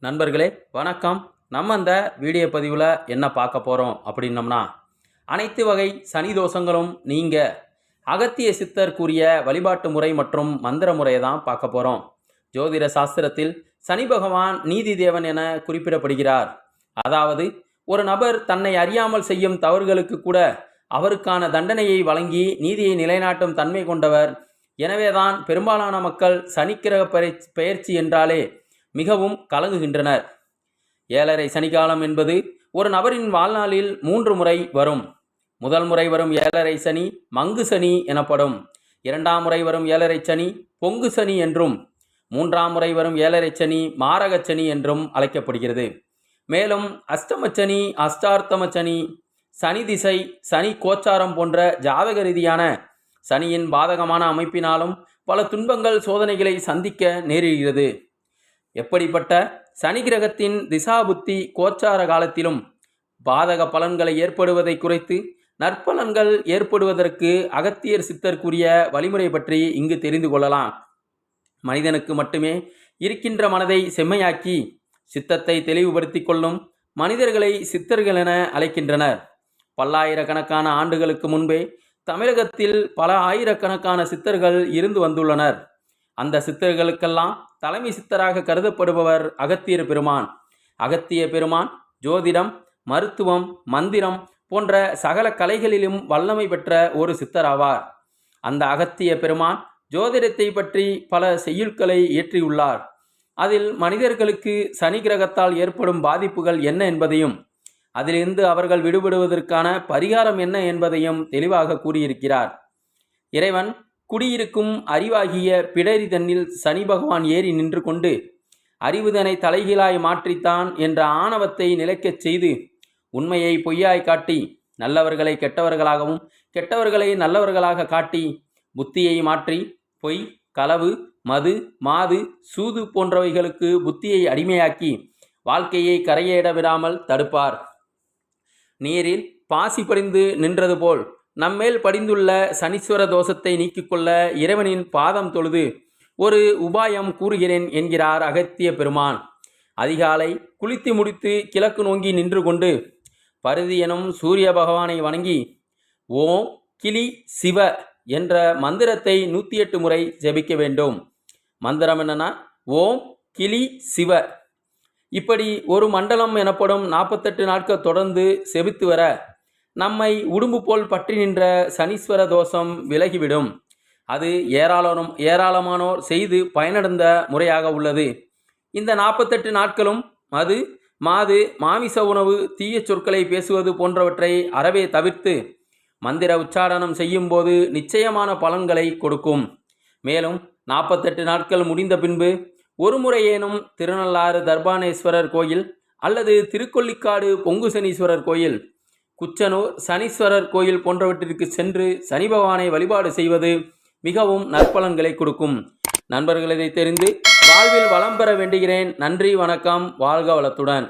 நண்பர்களே வணக்கம். நம்ம இந்த வீடியோ பதிவில் என்ன பார்க்க போகிறோம் அப்படின்னம்னா, அனைத்து வகை சனி தோஷங்களும் நீங்க அகத்திய சித்தர் கூறிய வழிபாட்டு முறை மற்றும் மந்திர முறையை தான் பார்க்க போகிறோம். ஜோதிட சாஸ்திரத்தில் சனி பகவான் நீதி தேவன் என குறிப்பிடப்படுகிறார். அதாவது ஒரு நபர் தன்னை அறியாமல் செய்யும் தவறுகளுக்கு கூட அவருக்கான தண்டனையை வழங்கி நீதியை நிலைநாட்டும் தன்மை கொண்டவர். எனவேதான் பெரும்பாலான மக்கள் சனிக்கிரக பெயர்ச்சி என்றாலே மிகவும் கலங்குகின்றனர். ஏழரை சனிக்காலம் என்பது ஒரு நபரின் வாழ்நாளில் 3 முறை வரும். முதல் முறை வரும் ஏழரை சனி மங்கு சனி எனப்படும். இரண்டாம் முறை வரும் ஏழரை சனி பொங்கு சனி என்றும், மூன்றாம் முறை வரும் ஏழரை சனி மாரக சனி என்றும் அழைக்கப்படுகிறது. மேலும் அஷ்டமச்சனி, அஷ்டார்த்தம சனி, சனி திசை, சனி கோச்சாரம் போன்ற ஜாதக ரீதியான சனியின் பாதகமான அமைப்பினாலும் பல துன்பங்கள் சோதனைகளை சந்திக்க நேரிடுகிறது. எப்படிப்பட்ட சனி கிரகத்தின் திசாபுத்தி கோச்சார காலத்திலும் பாதக பலன்களை ஏற்படுவதை குறைத்து நற்பலன்கள் ஏற்படுவதற்கு அகத்தியர் சித்தர் கூறிய வழிமுறை பற்றி இங்கு தெரிந்து கொள்ளலாம். மனிதனுக்கு மட்டுமே இருக்கின்ற மனதை செம்மையாக்கி சித்தத்தை தெளிவுபடுத்தி கொள்ளும் மனிதர்களை சித்தர்கள் என அழைக்கின்றனர். பல்லாயிரக்கணக்கான ஆண்டுகளுக்கு முன்பே தமிழகத்தில் பல ஆயிரக்கணக்கான சித்தர்கள் இருந்து வந்துள்ளனர். அந்த சித்தர்களுக்கெல்லாம் தலைமை சித்தராக கருதப்படுபவர் அகத்தியர் பெருமான். அகத்திய பெருமான் ஜோதிடம், மருத்துவம், மந்திரம் போன்ற சகல கலைகளிலும் வல்லமை பெற்ற ஒரு சித்தர் ஆவார். அந்த அகத்திய பெருமான் ஜோதிடத்தை பற்றி பல செய்யுட்களை இயற்றியுள்ளார். அதில் மனிதர்களுக்கு சனி கிரகத்தால் ஏற்படும் பாதிப்புகள் என்ன என்பதையும் அதிலிருந்து அவர்கள் விடுபடுவதற்கான பரிகாரம் என்ன என்பதையும் தெளிவாக கூறியிருக்கிறார். இறைவன் குடியிருக்கும் அறிவாகிய பிடரி தன்னில் சனி பகவான் ஏறி நின்று கொண்டு அறிவுதனை தலைகீழாய் மாற்றித்தான் என்ற ஆணவத்தை நிலைக்கச் செய்து உண்மையை பொய்யாய் காட்டி நல்லவர்களை கெட்டவர்களாகவும் கெட்டவர்களை நல்லவர்களாக காட்டி புத்தியை மாற்றி பொய், களவு, மது, மாது, சூது போன்றவைகளுக்கு புத்தியை அடிமையாக்கி வாழ்க்கையை கரையேற விடாமல் தடுப்பார். நீரில் பாசி படிந்து நின்றது போல் நம்மேல் படிந்துள்ள சனீஸ்வர தோஷத்தை நீக்கிக்கொள்ள இறைவனின் பாதம் தொழுது ஒரு உபாயம் கூறுகிறேன் என்கிறார் அகத்திய பெருமான். அதிகாலை குளித்து முடித்து கிழக்கு நோங்கி நின்று கொண்டு பருதி எனும் சூரிய பகவானை வணங்கி ஓம் கிளி சிவ என்ற மந்திரத்தை 108 முறை ஜெபிக்க வேண்டும். மந்திரம் என்னன்னா ஓம் கிளி சிவ. இப்படி ஒரு மண்டலம் எனப்படும் 48 நாட்கள் தொடர்ந்து செபித்து வர நம்மை உடும்பு போல் பற்றி நின்ற சனீஸ்வர தோஷம் விலகிவிடும். அது ஏராளமானோர் செய்து பயனடைந்த முறையாக உள்ளது. இந்த 48 நாட்களும் மது, மாது, மாமிச உணவு, தீய சொற்களை பேசுவது போன்றவற்றை அறவே தவிர்த்து மந்திர உச்சாரணம் செய்யும் போது நிச்சயமான பலன்களை கொடுக்கும். மேலும் 48 நாட்கள் முடிந்த பின்பு ஒரு முறையேனும் திருநள்ளாறு தர்பானேஸ்வரர் கோயில் அல்லது திருக்கொள்ளிக்காடு பொங்கு சனீஸ்வரர் கோயில், குச்சனூர் சனீஸ்வரர் கோயில் போன்றவற்றிற்கு சென்று சனி பகவானை வழிபாடு செய்வது மிகவும் நற்பலன்களை கொடுக்கும். நண்பர்கள் இதை தெரிந்து வாழ்வில் வளம் பெற வேண்டுகிறேன். நன்றி, வணக்கம், வாழ்க வளத்துடன்.